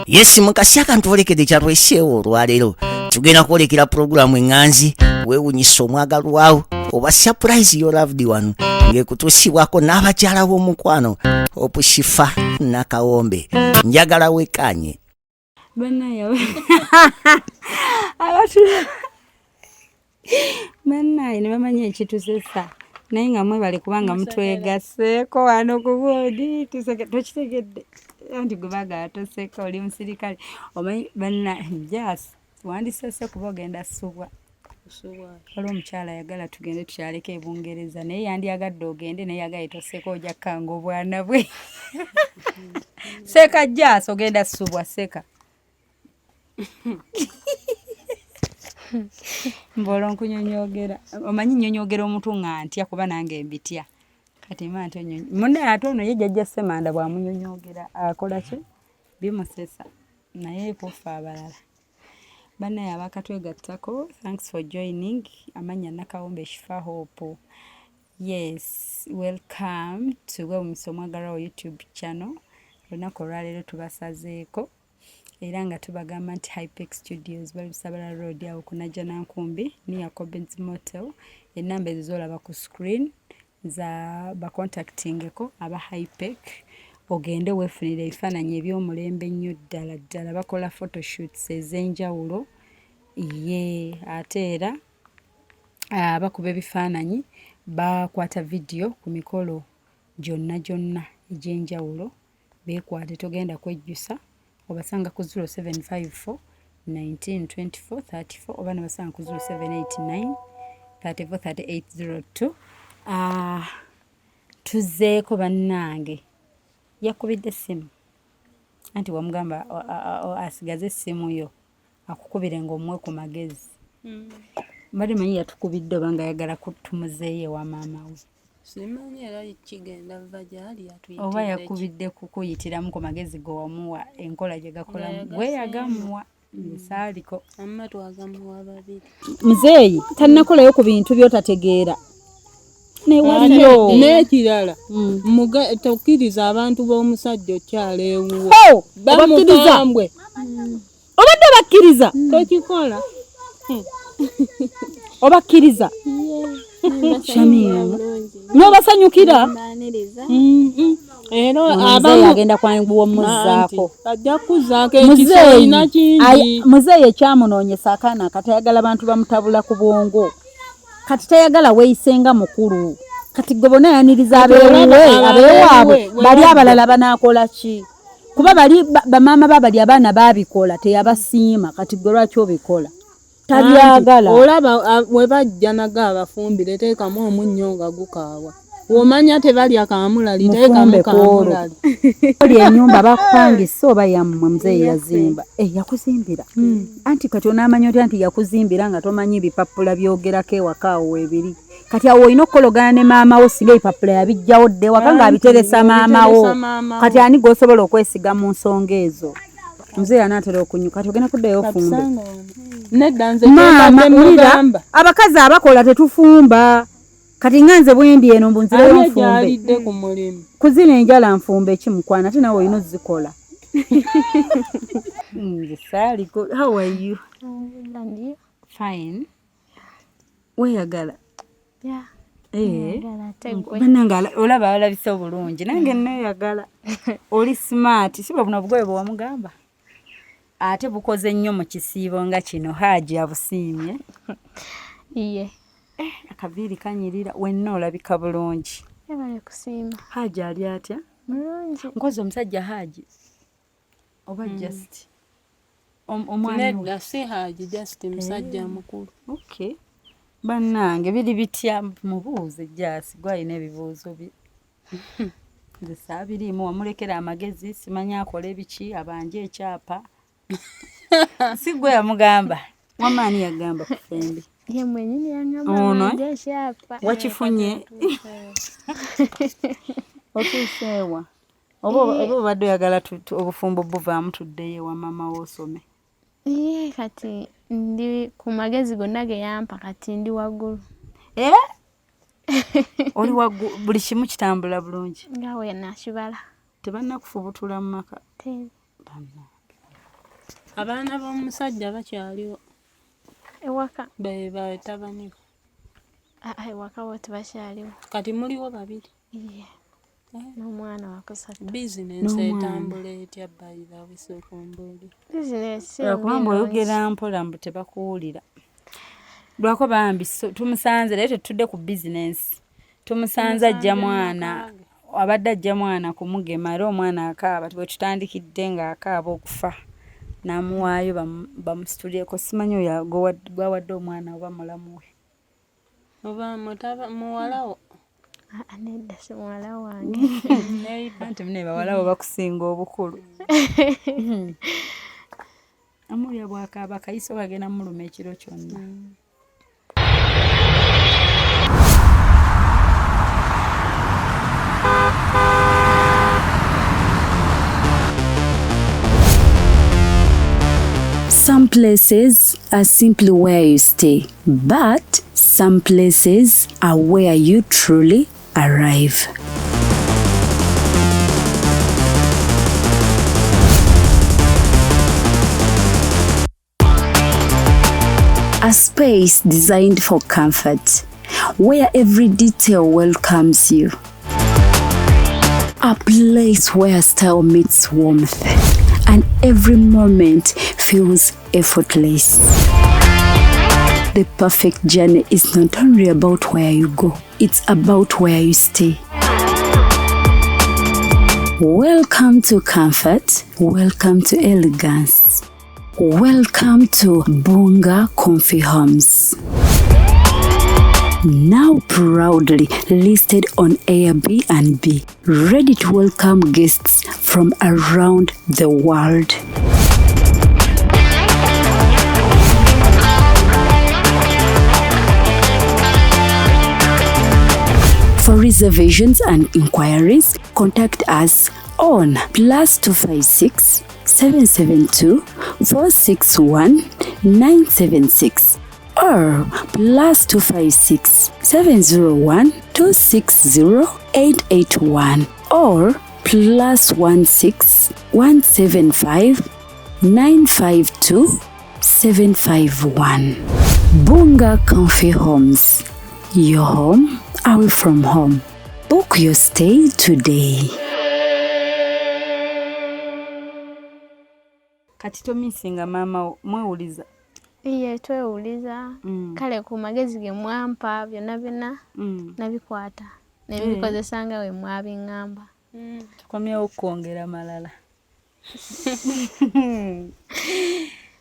Yes mukasi akantwolekede kyatweseewo olwaleero tugenda kwolekera pulogulaamu eŋŋanzi weewunyisa omwagalwawo oba surprise your loved one ng'ekutuusibwako n'abakyala b'omukwano Opushifa Nakawombe njagala wekanye bannaye ne bamanya ekitusesa naye nga mwebale kubanga mutwegaseeko wano ku boodi tokitegedde anti gwe baagala toseka oli musirikale omanyi banna jas wandisese kuba ogenda ssubwa waliwo omukyala ayagala tugende tukyaleko e Bungereza naye yandiyagadde ogende naye yagaye toseka ojja kkanga obwana bwe seka jas ogenda ssubwa seka mbolo nkunyonyogera omanyi nnyonyogera omuntu nga ntya kuba nange mbitya kati manto nyonyo munne ate ono ye jjajja Ssemanda bw'amunyonyogera akola ki bimusesa naye kufa abalala bannaye abakatwegattako thanks for joining amanya Nakawombe Shifa Hope. Yes, welcome to Weewunyisa Omwagalwawo YouTube channel. Olunaku olwaleero tubasazeeko era nga tubagamba nti Hypex Studios bali Lusabala Road awo ku Najja Nankumbi near Cobbins Motel. Ennamba ezo z'olaba ku screen za bacontactingeko aba Hypex ogende weefunire ebifaananyi eby'omulembe ennyo ddala ddala bakola photoshoots ez'enjawulo ye ate era bakuba ebifaananyi bakwata video ku mikolo gyonna egy'enjawulo beekwate togenda kwejjusa obasanga ku 0754 1924 34 oba ne basanga ku 0789 34 3802. Tuzeeko bannange yakubidde essimu anti wamugamba asigaze essimu yo akukubire ng'omwe ku magezi bali manyi yatukubidde oba nga ayagala kutumuzeeyo wa maama we simanyi era kigenda va gyali atuyitira oba yakubidde kukuyitiramu ku magezi go wamuwa enkola gye gakolamu gwe yagamuwa saaliko amma twagamuwa babiri muzeeyi tannakolayo ku bintu by'otategeera newaliyo n'ekirala tokkiriza abantu b'omusajja okyala ewuwo bamukambwe obadde bakkiriza tokikola obakkiriza shamiru n'obasanyukira ero abamu agenda kwanguwomuzzaako ajja kuzaako ekisolina kingi muzeeyi ekyamunoonyesa akaana katayagala bantu bamutabula ku bwongo kati tayagala weeyisenga mukulu kati gwe bona yaniriza abeewaabwe bali abalala banaakola ki kuba bali bamaama babali abaana baabikola teyabasiima kati gwe lwaki obikola tabyagala olaba we bajja nago abafumbire teekamu omunnyo nga gukaawa womanya tebali akamulali teekamu kamulali oli ennyumba bakupangisa oba yammwe muzeeyi yazimba yakuzimbira anti kati onaamanya otya nti yakuzimbira nga tomanyi bipapula byogerako ewaka awo weebiri kati awo olina okukologana ne maama wo singa ebipapula yabijjawo dde waka ng'abiteresa maama wo kati ani g'osobola okwesiga mu nsonga ezo muzeeyi anaatera okunyuka kati ogenda kuddayo ofumbe nedda nze maama abakazi abakola tetufumba kati nga nze bwendi eno mbunzireyo nfumbe ku mulimu kuzina enjala nfumbe ekimukwana ate nawe olina ozikola Sally, how are you? And you? Fine. Weyagala? Yeah. Bannange olaba alabise obulungi nange neeyagala oli smart si bwe buno obugoye bwe wamugamba ate bukoze nnyo mu kisiibo nga kino Haji abusiimye Iye. Akaviiri kanyirira wenna olabika bulungi Yabale kusiima. Haji ali atya? Mulungi. Nkoze omusajja Haji oba just omwana nedda si Haji just musajja mukulu. Okay. Bannange biri bitya mubuuze jasi gwalina ebibuuzo bye nze saabirimu wamulekera amagezi simanyi akola ebiki abanje ekyapa si gwe yamugamba wamaani yagamba ku fembi Ye mwenyini yangamba abanje ekyapa wakifunye otuuseewa oba obadde oyagala obufumbo buvaamu tuddeyo ewa maama wo osome Iye kati ndi ku magezi gonna ge yampa kati ndi waggulu. Oli waggulu buli kimu kitambula bulungi Nga we nakibala. tebannakufubutula mu maka Tezi. abaana b'omusajja bakyaliwo ewaka be batabanibo ewaka bo tebakyaliwo kati muliwo babiri n'omwana wakusatu bizinensi etambula etya bayira bisokumbuli bizinesi kubanga oyogera mpola mbu tebakuwulira lwako bambi tumusanze leero tetudde ku bizinensi tumusanze ajja mwana abadde ajja mwana kumugema era omwana akaaba bwe tutandikidde ng'akaaba okufa n'amuwaayo bamusitulyeko simanyi oyo gwawadde omwana oba mulamu we oba muwalawo nedda si muwala wange anti mune bawalawo bakusinga obukulu amulya bwakaaba kayiso kagenda muluma ekiro kyonna Some places are simply where you stay, but some places are where you truly arrive. A space designed for comfort, where every detail welcomes you. A place where style meets warmth, and every moment feels effortless. The perfect journey is not only about where you go, it's about where you stay. Welcome to comfort, welcome to elegance, welcome to Bunga Comfy Homes. Now proudly listed on Airbnb, ready to welcome guests from around the world. For reservations and inquiries, contact us on +256 772 461 976 or +256 701 260 881 or +16 175 952 751. Bunga Comfy Homes. Your home away from home. Book your stay today. kati tomisinga maama mwewuliza iye twewuliza kale ku magezi ge mwampa byonna nabikwata nebikozesa nga we mwabiŋŋamba tukomyewo okwongera malala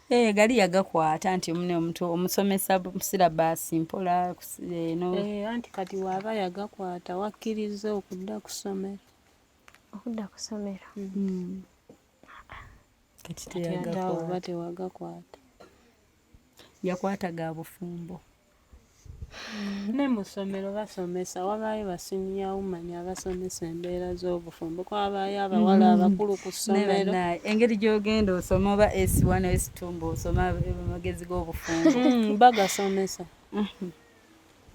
gali yagakwata nti omune omuntu omusomesa silabasi mpola no anti kati waaba yagakwata wakkiriza okudda ku ssomero kati teyagakwata tewagakwata yakwata ga bufumbo ne mu ssomero basomesa wabaayo basiniya umanya abasomesa embeera z'obufumbo kwabaayo abawala abakulu ku ssomero engeri gy'ogenda osoma oba S1 S2 osoma amagezi g'obufumbo bagasomesa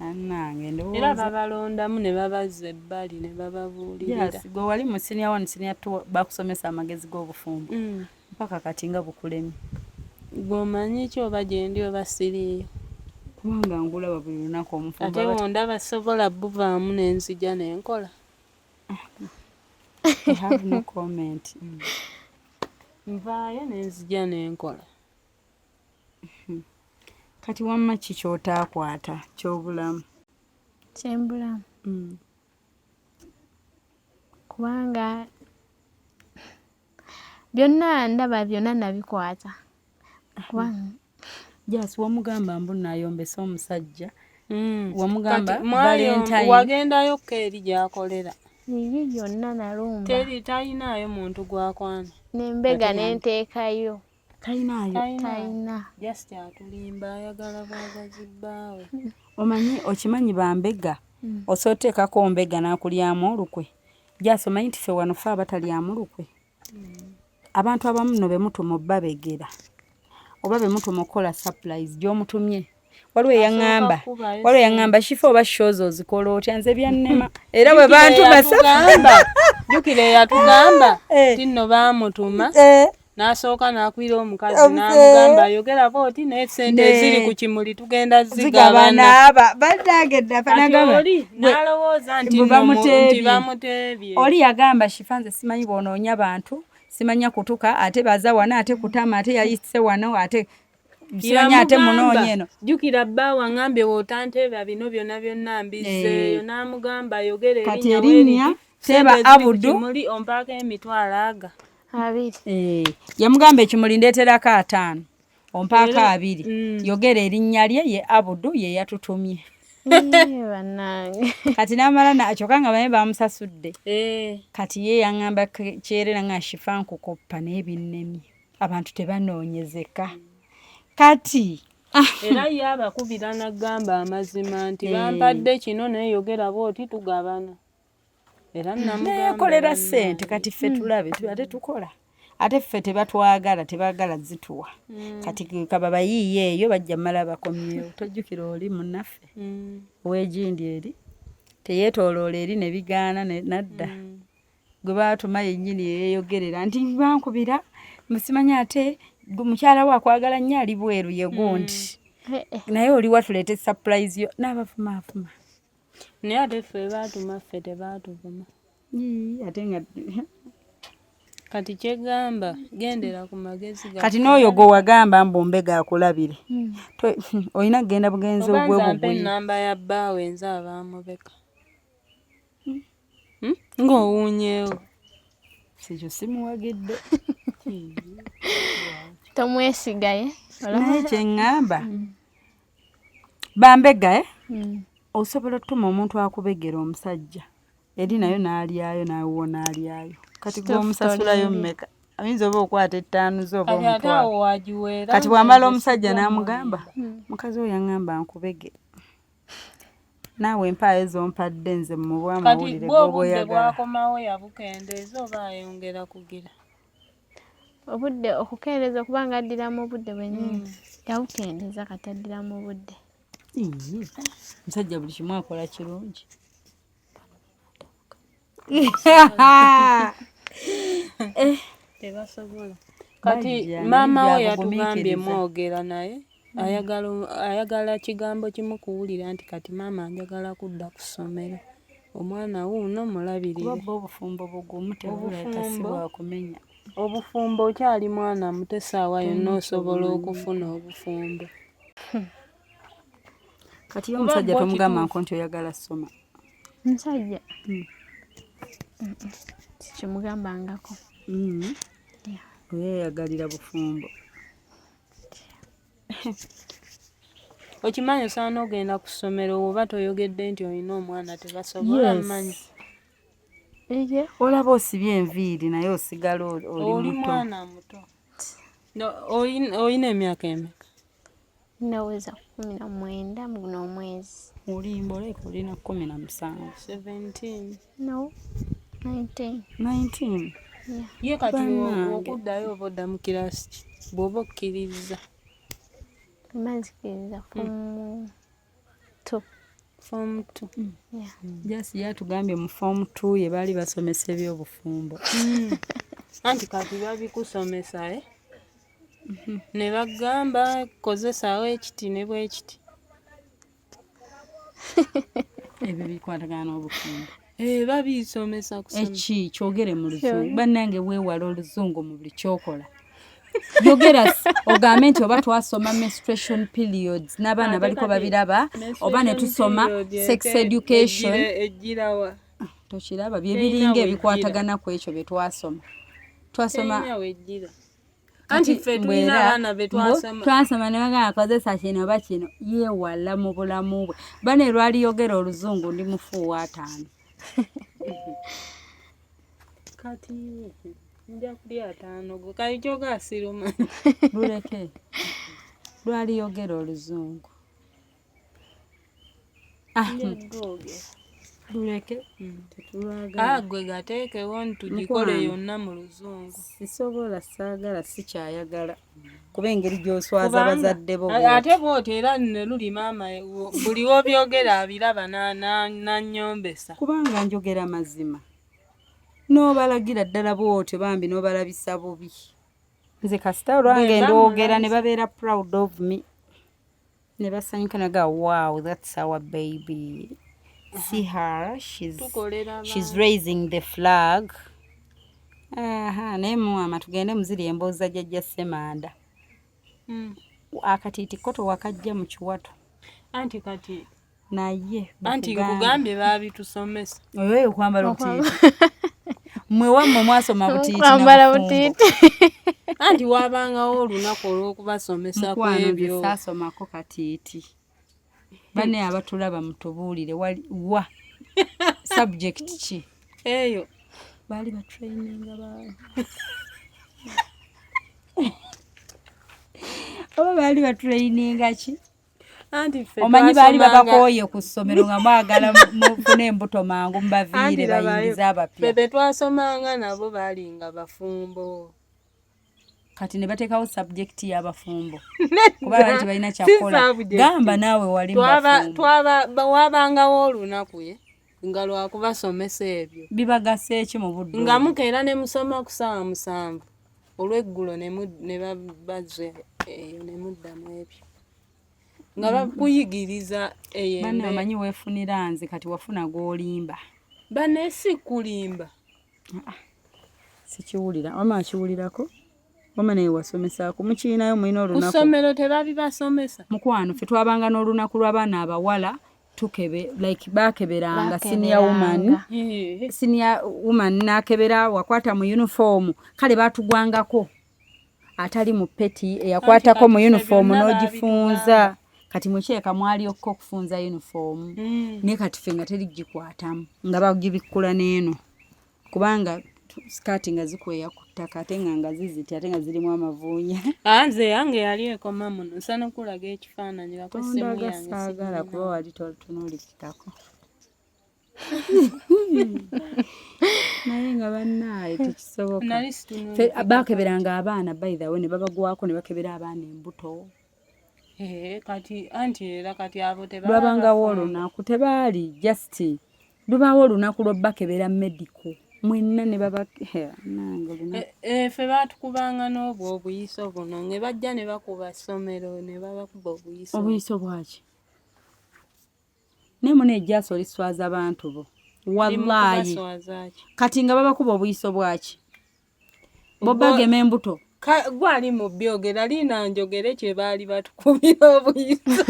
annange ndowooza era babalondamu ne babazza ebbali ne bababuulirira gwe wali mu senior 1 senior 2 bakusomesa amagezi g'obufumbo mpaka kati nga bukulemi gw'omanyi ki oba gye ndi oba siriiyo kubanga ngulaba buli lunaku omufumbo ate wonda basobola buvaamu n'enzija n'enkola I have no comment. Nvaayo n'enzija n'enkola Kati wamma ki ky'otaakwata ky'obulamu? Kyembulamu kubanga byonna ndaba byonna nabikwata kubanga Jasi wamugamba mbu nayombesa omusajja wamugamba Valentine wagendayo ko eri gy'akolera nibi byonna nalumba teri tayinaayo muntu gwakwana n'embega n'enteekayo tayina just atulimba ayagala bwagazi bbaawe omanyi okimanyi bambega osooteekako mbega n'akulyamu olukwe Jasi omanyi nti ffe wano ffe abatalyamu lukwe abantu abamu no bemutuma babegera oba bemutuma okukola surprise gy'omutumye waliwo eyaŋŋamba kifo oba shows ozikola otya nze byannema era bwe bantuma jukira eyatugamba ti nno baamutuma n'asooka n'akwira omukazi n'amugamba ayogera booti n'essente eziri ku kimuli tugenda zigabana badagedda oli n'alowooza nti bamuteebye oli yagamba shifanze simanyi bonoonya bantu simanya kutuka ate baza wano ate kutama ate yayise wano ate simanyi ate munoonye eno jjukira bba wangambye wootanteba bino byonna byonna mbizzeeyo n'amugamba ayogere kati erinnya teba abudu kimuli ompaako emitwalo aga 2 yamugamba ekimuli ndeeterako 5 ompaako 2 yogera erinnya lye ye abudu ye yatutumye bannange kati n'amala nakyoka nga bame bamusasudde kati ye yaŋŋamba kyerera nga shifa nkukoppa n'ebinnemye abantu tebanoonyezeka kati era ye abakubira n'agamba amazima nti bampadde kino neyogera booti tugabana era namukolera ssente kati ffe tulabe ate tukola ate ffe tebatwagala tebaagala zituwa kati kaba bayiiye eyo bajja mmala bakomyewo tojjukira oli munnaffe ow'egindi eri teyeetooloola eri ne bigaana nadda gwe baatuma yennyini yeeyogerera nti bankubira musimanya ate mukyala we akwagala nnyo ali bweru ye gundi naye oli watuleeta surprise yo n'abavumaavuma naye ate ffe baatuma ffe tebaatuvuma ate nga kati kyegamba gendera ku magezi kati n'oyo gwe wagamba mbumbe gaakulabire olina kugenda bugenzi obwebugwi enamba ya bbaawe nze abaamubeka ng'owuunyeewo sikyo simuwagidde tomwesigaye naye kyeŋŋamba bambega osobola otutuma omuntu akubegera omusajja eri nayo n'alyayo nawewo n'alyayo kati gweomusasulayo mmeka ayinza oba okwata 5 z'oba omutwalo kati bw'amala omusajja n'amugamba mukazi oyo yaŋŋamba nkubege naawe empaayo zompadde nze mubwa amawulire g'oboyagala bwakomawo yabukendeeza oba ayongera kugira obudde okukendeeza kubanga addiramu obudde bwennyini yabukendeeza kati addiramu obudde musajja buli kimu akola kirungi tebasobola kati maama we yatugambye mwogera naye ayagala kigambo kimu kuwulira nti kati maama njagala kudda ku ssomero omwana wuuno mulabirire kuba obufumbo bugumu tebuleeta si bwakumenya obufumbo okyali mwana muto essaawa yonna osobola okufuna obufumbo kati omusajja tomugamba nko nti oyagala ssoma musajja kimugambangako oyeyagalira bufumbo okimanyi osaana ogenda ku ssomero oba toyogedde nti olina omwana tebasobola mmanyi olaba osibye enviiri naye osigala oli mwana muto olina emyaka emeka naweza 19 mu guno omwezi olimba oleka olina 17 17 no 19 ye kati okuddayo oba odda mu kirasi ki bw'oba okkiriza mazikiriza form 2 jasi yatugambye mu form 2 ye baali basomesa ebyobufumbo anti kati babikusomesa ne bagamba kozesawo ekiti ne bwekiti ebyo bikwatagana n'obufumbo babisomesa kusoma eki kyogere mu luzungu bannange weewala oluzungu mu buli kyokola yogera ogambe nti oba twasoma menstruation periods n'abaana baliko babiraba oba ne tusoma sex education ejjirawa tokiraba bye biringa ebikwatagana ku ekyo bye twasoma anti ffe tulina abaana be twasoma ne bagamba kozesa kino oba kino yeewala mu bulamu bwe bane lwali yogera oluzungu ndi mufuuwa 5 kati nja kulya 5 gwe kali kyogasiruma luleke lwali yogera oluzungu luleke tetulwagala gwe gateekewo ntugikole yonna mu luzungu sisobola saagala sikyayagala kuba engeri gy'oswaza bazadde bo ate bw'oti era ne luli maama buli wobyogera abiraba n'annyombesa kubanga njogera mazima n'obalagira ddala bw'otyo bambi n'obalabisa bubi nze kasita olwange ndwogera ne babeera proud of me ne basanyuka naga wow that's our baby see her she's raising the flag naye muwama tugende muziri embooza jjajja Ssemanda akatiitiko towakajja mu kiwato anti kati naye anti kugambye baabitusomesa oyo kwambala butiiti mmwe wammwe mwasoma butiiti kwambala butiiti anti waabangawo olunaku olw'okubasomesa kwebyo saasomako katiiti banne abatulaba mutubuulire wa subject ki eyo baali batraininga baawe oba baali batraininga ki omanyi baali babakooye ku ssomero nga mwagala mufune embuto mangu mubaviire bayingiza abapya be twasomanga nabo baalinga bafumbo kati ne bateekawo subject y'abafumbo kuba baali tebalina kyakola gamba naawe wali mubafumbo waabangawo olunaku nga lwakubasomesa ebyo bibagasa eki mu budde nga mukeera ne musoma ku ssaawa 7 olw'eggulo ne babazze eyo ne muddamu ebyo nga bakuyigiriza eyembe banne omanyi weefunira nze kati wafuna gw'olimba banne si kulimba sikiwulira wama akiwulirako wama naye wasomesaako mukiinayo mulina olunaku ku ssomero tebabibasomesa mukwano ffe twabanga n'olunaku lw'abaana abawala tukebe like bakeberanga senior woman nakebera wakwata mu uniform kale batugwangako atali mu peti eyakwatako mu uniform n'ogifunza kati mukyeka mwali okko kufunza uniform ne kati ffe nga terigikwatamu nga bagibikula n'eno kubanga skati nga zikweya ku ttaka ate nga ziziti ate nga zirimu amavuunya nze yange yali ekoma muno nsana kulaga ekifaananyi bakosimu yange saagala kuba wali tunuulikitako naye nga bannaaye tekisoboka bakeberanga abaana by the way ne babagwako ne bakebera abaana embuto kati anti era kati abo lwabangawo olunaku tebaali just lubaawo olunaku lw'obbakebera medical mwenna ne baba ffe baatukubanga n'obwo obuyiso buno ne bajja ne bakuba ssomero ne babakuba obuyiso bwaki naye muna ejjaaso liswaza abantu bo wallaahi kati nga babakuba obuyiso bwaki bobagema embuto gwali mu byogera lina njogere kye baali batukubira obuyiso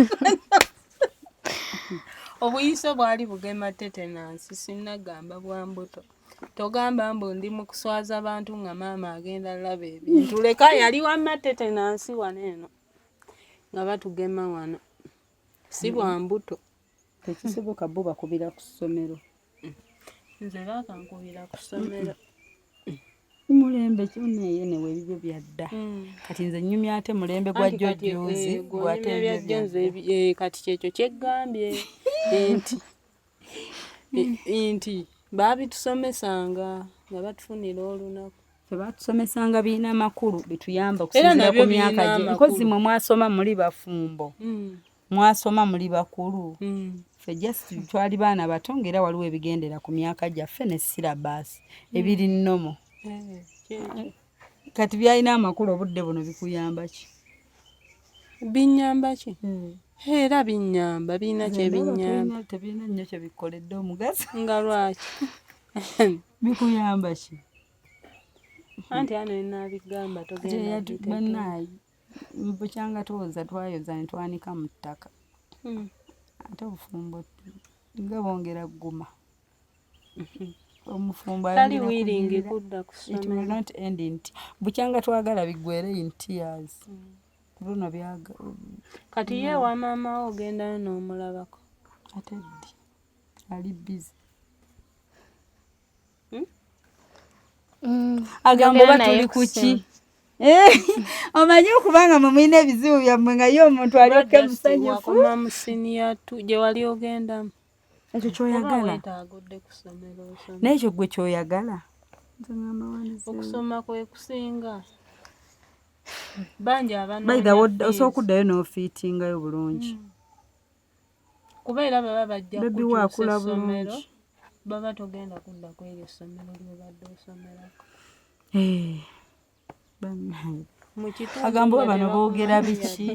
obuyiso bwali bugema tetenansi sinnagamba bwa mbuto togamba mbu ndi mu kuswaza abantu nga maama agenda laba ebintu leka yali wamma tetenansi wano eno nga batugema wano si bwa mbuto tekisoboka bo bakubira ku ssomero nze bakankubira ku ssomero mulembe kyoneye newe ebyo byadda kati nze nnyumya ate mulembe gwa jjojjuzi gwate kati kyekyo kyeggambye nti baabitusomesanga nga batufunira olunaku tebatusomesanga biina makulu bituyamba okusinzira ku myaka gye nkozi mwe mwasoma muli bafumbo mwasoma muli bakulu ffe just twali baana bato ng'era waliwo ebigendera ku myaka gyaffe ne sirabaasi ebiri nnomo kati byalina amakulu obudde buno bikuyamba ki binyamba ki era binyamba birina kye binyamba tebirina nnyo kye bikoledde omugaso nga lwaki bikuyamba ki anti ano enabigamba togenda bannaayi bukyanga tuwoza twayoza ne twanika mu ttaka ate obufumbo nga bongera gguma omufumbo tali wiringi kudda ku ssomero nti bukyanga twagala biggwere in tears luno byaga kati ye wa maama wo ogendayo n'omulabako ate ddi ali busy agamba oba tuli kuki omanyi okubanga mwe mulina ebizibu byammwe nga ye omuntu alioke musanyufu wakoma mu siniya gye wali ogendamu ekyo kyoyagala naye ekyo gwe kyoyagala okusoma kwe kusinga bangi osobola okuddayo n'ofiitingayo bulungi kuba era baba bajja bebiwaakula ssomero baba togenda kudda kw'eryo essomero ly'obadde osomerako bannange agamba bano boogera biki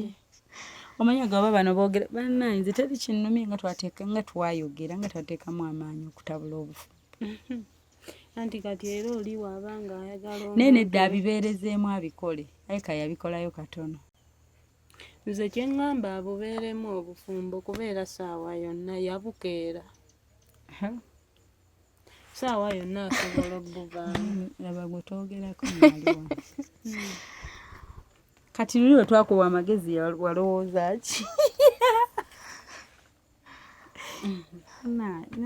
omanyi agamba bano boogera bannanze teri kinnumye nga twayogera nga twateekamu amaanyi okutabula obufu anti kati era oli waabanga ayagala nene dda abibeerezeemu abikole aye kayabikolayo katono nze kye ŋŋamba abubeeremu obufumbo kubeera saawa yonna yabukeera saawa yonna asobola okubuvaamu laba gwe twogerako nali wano kati luli we twakuba amagezi walowooza ki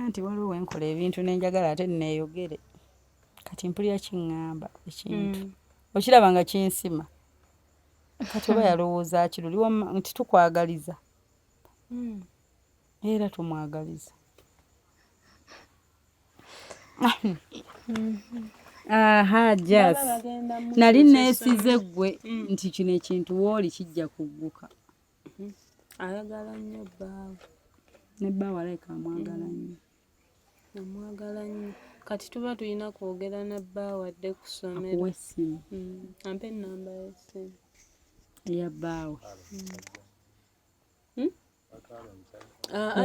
nti waliwo wenkola ebintu nenjagala ate neeyogere kati mpulira kiŋŋamba ekintu okiraba nga kinsima kati oba yalowooza ki luli nti tukwagaliza era tumwagaliza aha jas nali neesize ggwe nti kino ekintu wooli kijja kugguka ayagala nnyo bbaawe ne bbaawe alayika amwagala nnyo amwagala nnyo kati tuba tulina kwogera ne bbaawe adde ku ssomero akuwa essimu ampe ennamba y'essimu eya bbaawe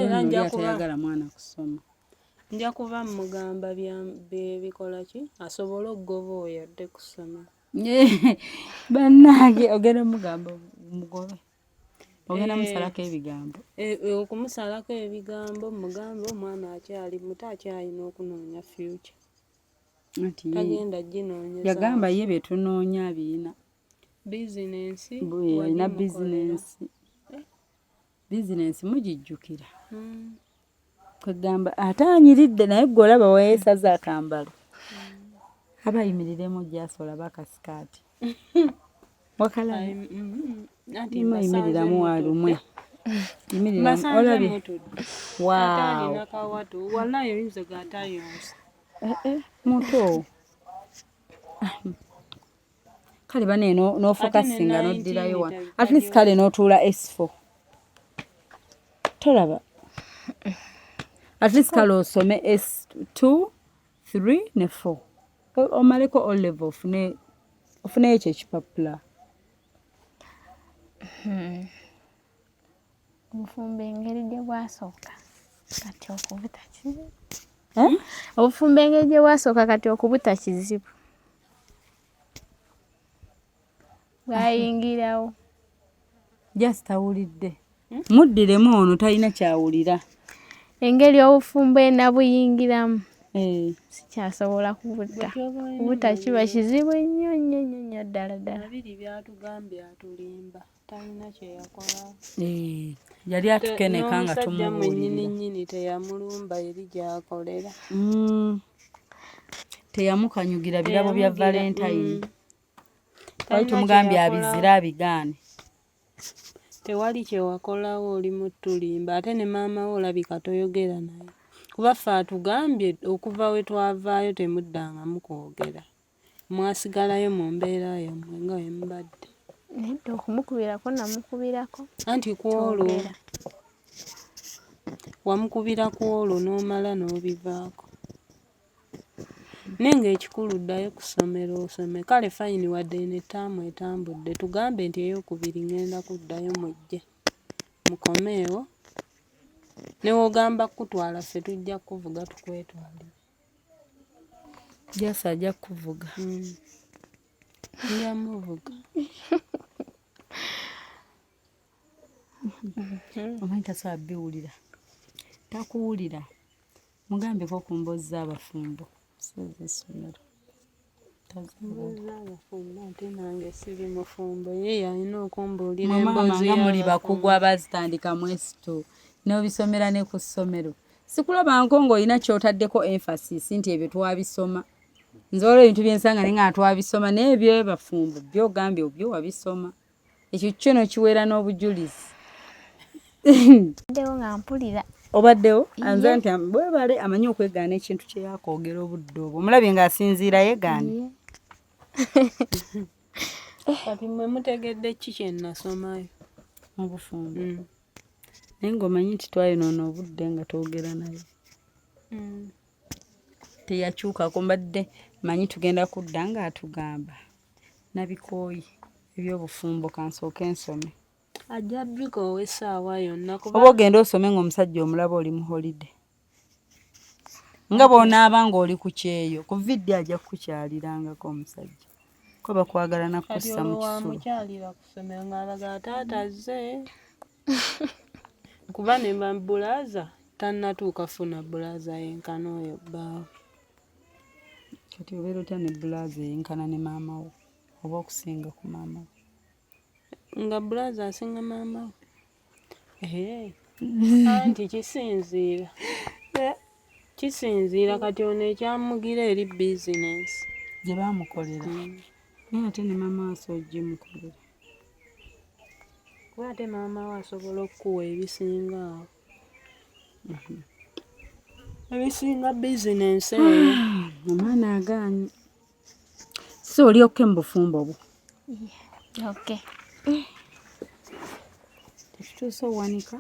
era tayagala mwana kusoma nja kuba mugamba bikola ki asobole okugoba oyo adde ku ssomero bannange ogenda mugamba mugobe ogenda musalako ebigambo okumusalako ebigambo mugambe omwana akyali muto akyalina okunoonya future tagenda ginoonyeza yagamba ye betunoonya abiina bizinensi alina bizinensi mugijjukira kwegamba ate anyiridde naye gwe olaba weyeesaza akambalo aba ayimiriremu gyasola bakasikaati wakalayimiriramu walumwe olabye muto kale bane n'ofokasinga n'oddirayo wa at least kale n'otuula S4 tolaba at least kale osome S2 3 ne 4 omaleko O level ofune ekyo ekipapula obufumbo engeri gye bwasooka kati okubuta kizibu obufumbo engeri gye bwasooka kati okubuta kizibu bwayingirawo just awulidde muddiremu ono talina kyawulira engeri obufumbo enabuyingiramu sikyasobola kubuta kiba kizibu ennyo nnyo nnyo ddala ddala biri byatugambye atulimba talina kyeyakola yali atukeneka nga tumubuulirira nnyini teyamulumba eri gyakolera teyamukanyugira birabo bya valentine wali tumugambye abizira abigaane tewali kyewakolawo oli mutulimba ate ne maama we olabika toyogera naye kuba ffe atugambye okuva we twavaayo temuddangamu kwogera mwasigalayo mu mbeera yammwe nga we mubadde nedda okumukubirako namukubirako anti kwolwo wamukubira kwolwo n'omala n'obivaako naye ng'ekikulu ddayo ku ssomero osome kale fayini wadde n'ettaamu etambudde tugambe nti ey'okubiri ngenda kuddayo mujje mukomeewo newoogamba kutwala ffe tujja kuvuga tukwetwalira jasa ajja kuvuga njamuvuga omanyi tasobola biwulira takuwulira mugambeko ku mboozi z'abafumbo sezisomero abafumbo ate nange siri mufumbo ye yalina okumbuulira mama nga muli bakugu abazitandika mu esito n'obisomera ne ku ssomero sikulabanko ng'olina kyotaddeko emphasis nti ebyo twabisoma nze olwo ebintu byensanga ne nga twabisoma naye ebyo bafumbo byogambye obyo wabisoma ekyo kyono kiweera n'obujulizi ddewo nga mpulira obaddewo anze nti bwebale amanyi okwegaana ekintu kye yakoogera obudde obwo omulabye ng'asinziira yeegaane kati mwe mutegedde ki kye nasomayo mu bufumbo naye ng'omanyi nti twayonoona obudde nga twogera naye teyakyukako mbadde manyi tugenda kudda ng'atugamba nabikooyi ebyobufumbo kansooke nsome. Ajja bikowe essaawa yonna kuba oba ogenda osome ng'omusajja omulaba oli mu holiday nga bw'onaaba ng'oli ku kyeyo ku vidde ajja kukukyalirangako omusajja ko bakwagala nakkussa mu kisulo wamukyalira ku ssomero ng'alaga taata azze kuba ne bambulaaza tannatuuka funa bulaaza yenkana oyo bbaawe. Kati obeera otya ne bulaaza eyenkana ne maama wo oba okusinga ku maama wo? Nga bulaaza asinga maama we. Anti kisinziira. Kisinziira kati ono ekyamugira eri bizinensi. Gye baamukolera. Naye ate ne maama we asogimukolera. Kuba ate maama we asobola okukuwa ebisinga awo. Ebisinga bizinensi eyo. Omwana agaanye. Si oli okke mu bufumbo bwo? Okay. Tekituuse owanika?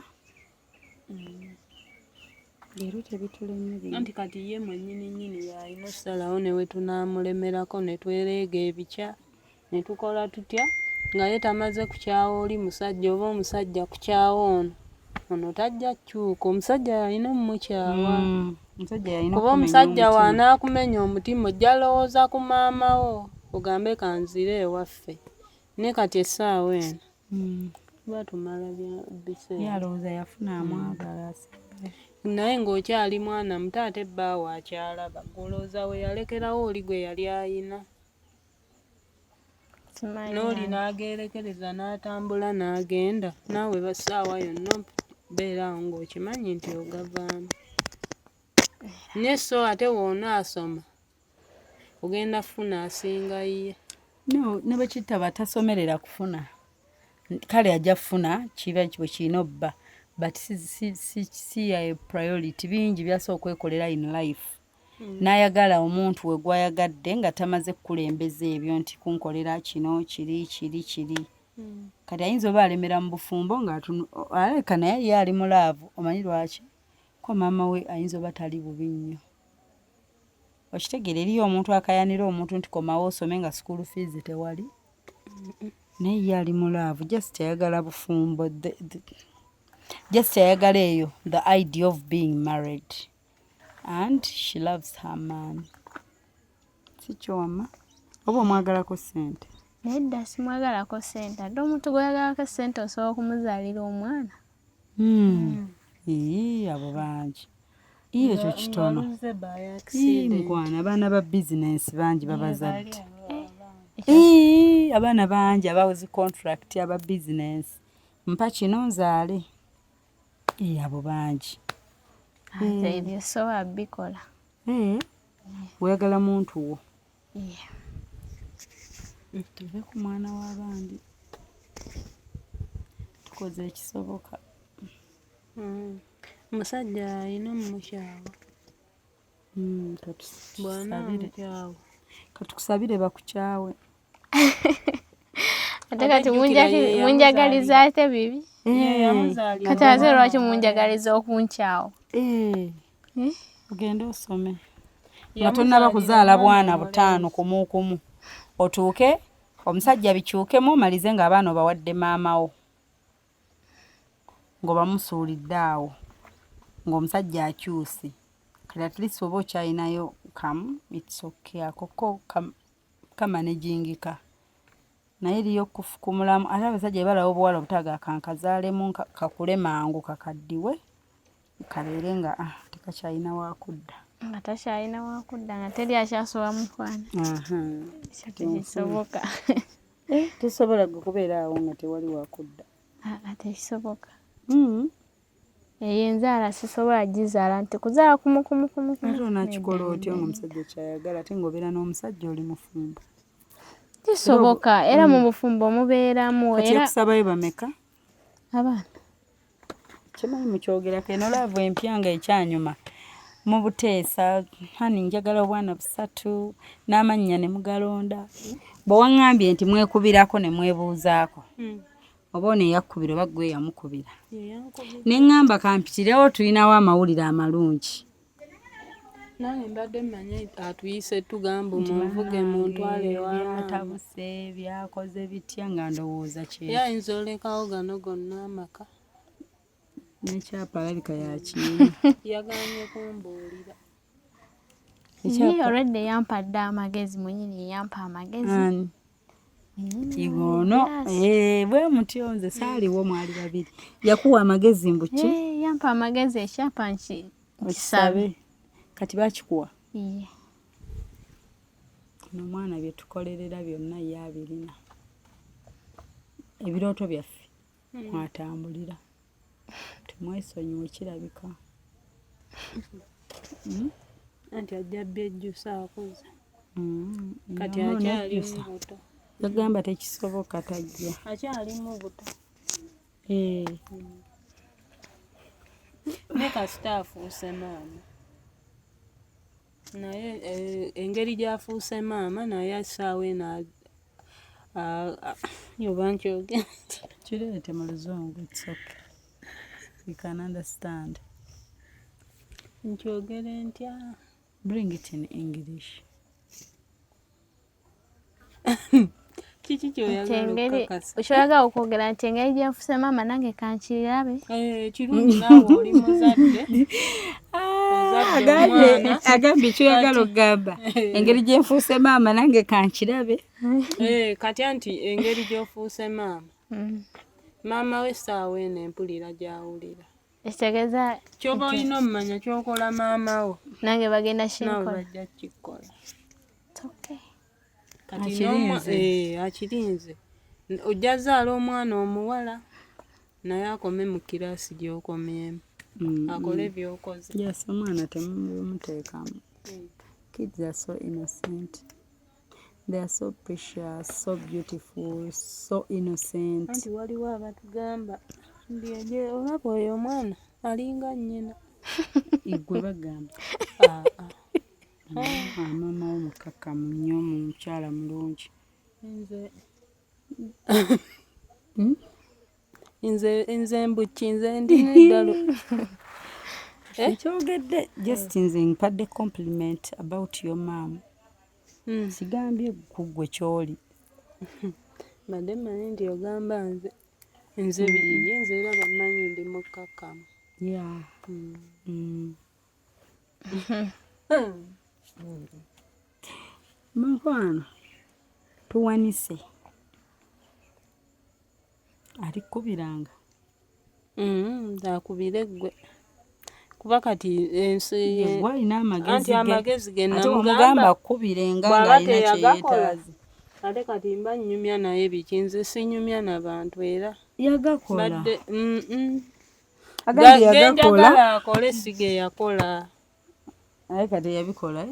Leero tebitulemye bino. Anti kati ye mwennyini y'alina okusalawo ne we tunaamulemerako ne twereega ebikya ne tukola tutya nga ye tamaze kukyawa oli musajja oba omusajja kukyawa ono tajja kukyuka. Omusajja yalina omukyawa. Kuba omusajja waanaakumenya omutima ojja lowooza ku maama wo ogambe kanzire ewaffe. Ne kati essaawa eno tuba tumala biseera. Yalowooza yafuna amwagala. Naye ng'okyali mwana muto ate bbaawe akyalaba ng'olowooza we yalekerawo oli gwe yali ayina. N'oli n'agerekereza n'atambula n'agenda naawe basaawa yonna beera awo ng'okimanyi nti ogavaamu. Ne so ate w'onaasoma ogenda funa asinga ye. No, ne bwe kitaba tasomerera kufuna. Kale ajja kufuna kiba bwe kirina obba. But si ya priority bingi byasooka okwekolera in life. N'ayagala omuntu we gwayagadde nga tamaze kukulembeza ebyo nti kunkolera kino kiri. Kati ayinza oba alemera mu bufumbo aleka naye yali ali mu laavu. Omanyi lwaki? Ko maama we ayinza oba tali bubi nnyo. Okitegeera eriyo omuntu akayanira omuntu nti komawo osome nga school fees tewali. Naye ye ali mu laavu just ayagala bufumbo. Just ayagala eyo the idea of being married. And she loves her man. Si kyoma. Oba omwagalako ssente? Nedda simwagalako ssente. Ate omuntu gweyagalako ssente osobola okumuzaalira omwana. Abo bangi. Ekyo kitono. Mukwana abaana ba bizinensi bangi babazadde. Abaana bangi abawozi contract aba bizinensi. Mpa kino nzaale. Abo bangi. Ebyo sobola bikola. Oyagala muntu wo? Tuve ku mwana w'abandi. Tukoze ekisoboka. Omusajja alina omukyawa. Katukusabire bakukyawe. Ate kati munjagaliza ate bibi. Kati ate lwaki munjagaliza okunkyawa? Ogende osome. Nga tonnaba kuzaala bwana butaano kumu. Otuuke omusajja bikyukemu omalize ng'abaana obawadde maama wo. Ng'obamusuulidde awo. Ng'omusajja akyuse. Kati at least oba okyalinayo kamu it's okay. Akoko kamanejingika. Naye eriyo okufukumulamu ate abasajja balawo obuwala obutaga kankazaalemu kakule mangu kakaddiwe kabeere nga tekakyalina wakudda. Nga takyalina wakudda nga teri akyasobola mukwana. Tekisoboka. Tosobola kubeera awo nga tewali wakudda. Tekisoboka. Eyo enzaala sisobola gizaala nti kuzaala kumu. Ate onakikola otya ng'omusajja kyayagala ate ng'obeera n'omusajja oli mufumbo? Kisoboka era mu bufumbo mubeeramu era. Kati okusabayo bameka? Abaana. Kimanyi mukyogerako eno laavu empya nga ekyanyuma. Mu buteesa hani njagala obwana 3 n'amannya ne mugalonda. Bwe waŋŋambye nti mwekubirako ne mwebuuzaako. Oba ono eyakkubira oba ggwe yamukubira. Ne ŋŋamba kampitirewo tulinawo amawulire amalungi. nange mbadde mmanyi atuyise tugamba omuvuge muntwale ewaamatabuse byakoze bitya nga ndowooza kye yayinza olekawo gano gonna amaka nekyapa alabika yakiina yagambye kumbuulira Ye already yampadde amagezi mwenyini yampa amagezi. Igono bwe mutyo nze saaliwo mwali babiri yakuwa amagezi mbuki yampa amagezi ekyapa nkisabe kati bakikuwa iye n'omwana bye tukolerera byonna ye abirina ebirooto byaffe mwatambulira tumwesonyiwe kirabika anti ajja byejjusa akuza kati akyali mubuto yagamba tekisoboka tajja akyali mubuto ne kasita afuuse maama naye engeri gy'afuuse maama naye essaawa eno yoba nkyogera kireete mu luzungu it's okay we can understand nkyogere ntya bring it in English kiki kyoyagala okukakasa okyoyagala okwogera nti engeri gyenfuse maama nange kankirabe kirungi naawe oli muzadde agambye kyoyagala okugamba engeri gyenfuuse maama nange kankirabe kati anti engeri gy'ofuuse maama maama we essaawa eno empulira gy'awulira ekitegeeza kyoba olina omumanya kyokola maama wo nange bagenda nawe kinkola bajja kukikola okay. kati akirinze ojja zaala omwana omuwala naye akome mu kiraasi gy'okomyemu akole by'okoze yes omwana temumuteekamu kids are so innocent they are so precious so beautiful so innocent anti waliwo abatugamba ndyeje olaba oyo omwana alinga nnyina igwe bagamba maama wo mukakkamu nnyo mukyala mulungi nze mbuki nze ndina eddalo ekyogedde just nze mpadde compliment about your mom sigambye kuggwe kyoli badde mmanyi nti ogamba nze biye nze era bammanyi ndi mukakkamu yeah mukwano tuwanise alikubiranga akubire ggwe kuba kati ensi walina anti amagezi ge namugamba akubirenga ng'alina kyeyetaaze ate kati mba nnyumya naye biki nze sinyumya n'abantu era yagakola badde agambye yagakola genjagala akole sige yakola naye kati yabikola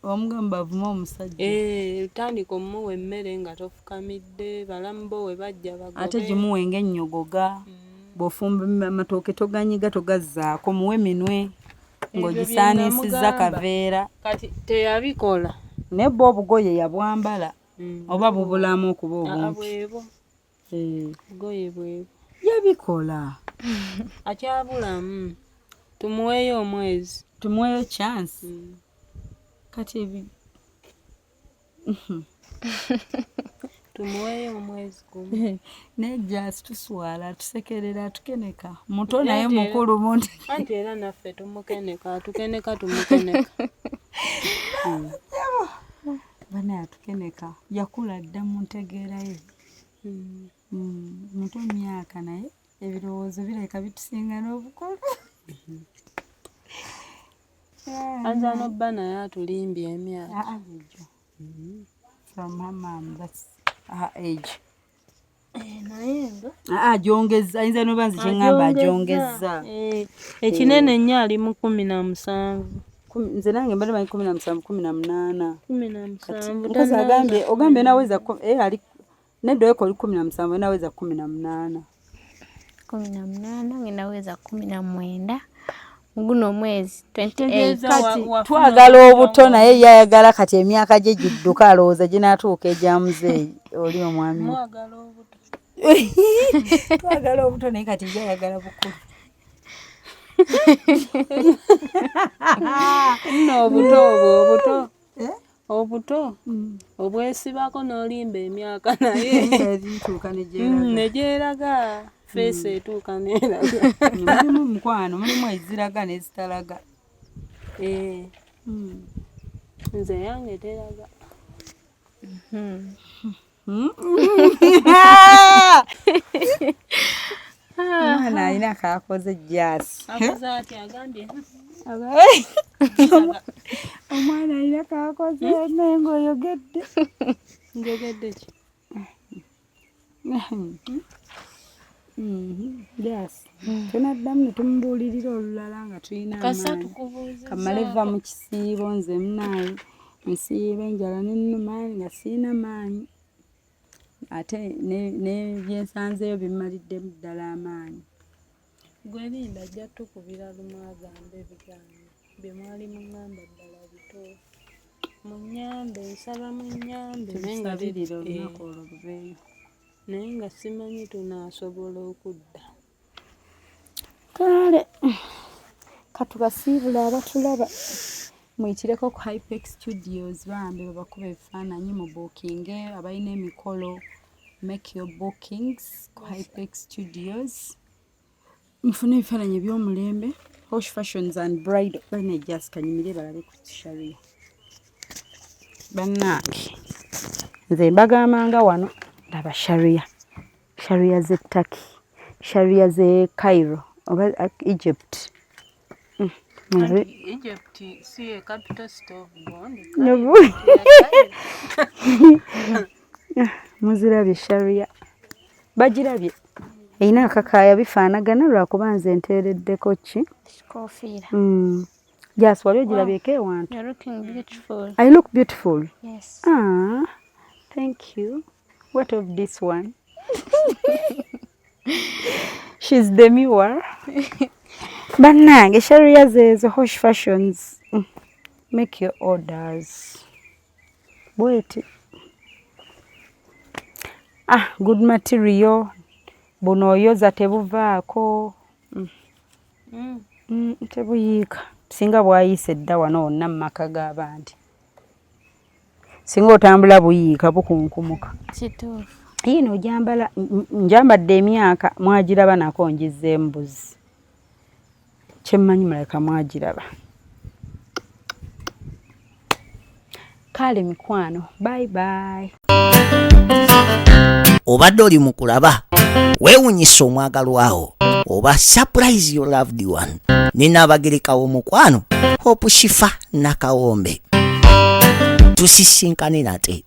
omugamba avuma omusajja tandika omuwa emmere nga tofukamidde balamu bo we bajja bagobe ate gimuwe ng'ennyogoga bw'ofumba amatooke toganyiga togazzaako muwe minwe ng'ogisaaniisizza kaveera kati teyabikola naye bwe obugoye yabwambala oba bubulamu okuba obumpi bwebo bugoye bwebo yabikola akyabulamu tumuweeyo omwezi tumuweeyo chance kati tumuweeyo omwezi gumu nejja tuswala tusekerera tukeneka muto naye mukulu muntu anti era naffe tumukeneka atukeneka tumukeneka bana atukeneka yakula dda mu ntegeera ye muto myaka naye ebirowoozo bireka bitusinga n'obukulu anza nobba naye atulimbye emyaka from her mom that's her age naye nga agyongeza ayinza noba nze kyeŋŋamba agyongeza ekinene nnyo ali mu 17 nze nange mbadde manyi 17 18 17 agambye ogambye naweza ali nedda oyeko oli 17 naweza 18 nge naweza 19 guno mwezi 28 kati twagala obuto naye yayagala kati emyaka gye gidduka alowooza ginatuuka egya muzeeyi oli omwami twagala obuto naye kati yayagala bukulu nno obuto obwesibako n'olimba emyaka naye negyeraga feesi etuuka neraga. Mulimu mukwano, mulimu eziraga n'ezitalaga. Nze yange teraga. Omwana alina kakoze jasi. Akoze ati agambye. Omwana alina kakoze nengo oyogedde. Njogedde ki? Yes. Tunaddamu ne tumubuulirira olulala nga tulina amaanyi. Kamale va mu kisiibo nze munaayi. Nsiiba enjala n'ennuma nga siina maanyi. Ate ne byensanzeeyo bimmaliddemu ddala amaanyi. Gwe linda ajja tukubira lumu agambe ebigambo bye mwali muŋŋamba ddala bituufu. Munnyambe, nsaba munnyambe. Tubengalirira olunaku olwo lubeeyo. Naye nga simanyi tunaasobola okudda. Kale katubasiibula abatulaba muyitireko ku Hypex Studios bambi babakuba ebifaananyi mu bookinge abalina emikolo make your bookings ku Hypex Studios mufune ebifaananyi eby'omulembe. Hosh Fashions and Bridal balina ejasi kanyimire balabe ku Sharia. Bannange nze mbagambanga wano ndaba Sharia ze Turkey, Sharia ze Cairo oba Egypt. Egypt si a capital city of Burundi. Muzirabye Sharia bagirabye erina akakaaya bifaanagana lwakuba nze nteereddeko ki Kofira. Just wali ogirabyeko ewantu. You're looking beautiful. I look beautiful. Yes. Ah, thank you. What of this one? She's the mirror. Bannange Sharia zezo Hosh Fashions. Make your orders. Wait. Good material. Buno oyoza tebuvaako. Tebuyiika. Singa bwayiise dda wano wonna mu maka g'abandi. Singa otambula buyiika bukunkumuka. Kituufu. Yino ojambala njambadde emyaka mwagiraba nako njizze embuzi. Kyemmanyi muleka mwagiraba. Kale mikwano, bye bye. Obadde oli mu kulaba weewunyisa omwagalwawo oba surprise your loved one. Nina abagereka w'omukwano Hope Shifa Nakawombe. Tusisinkane nate.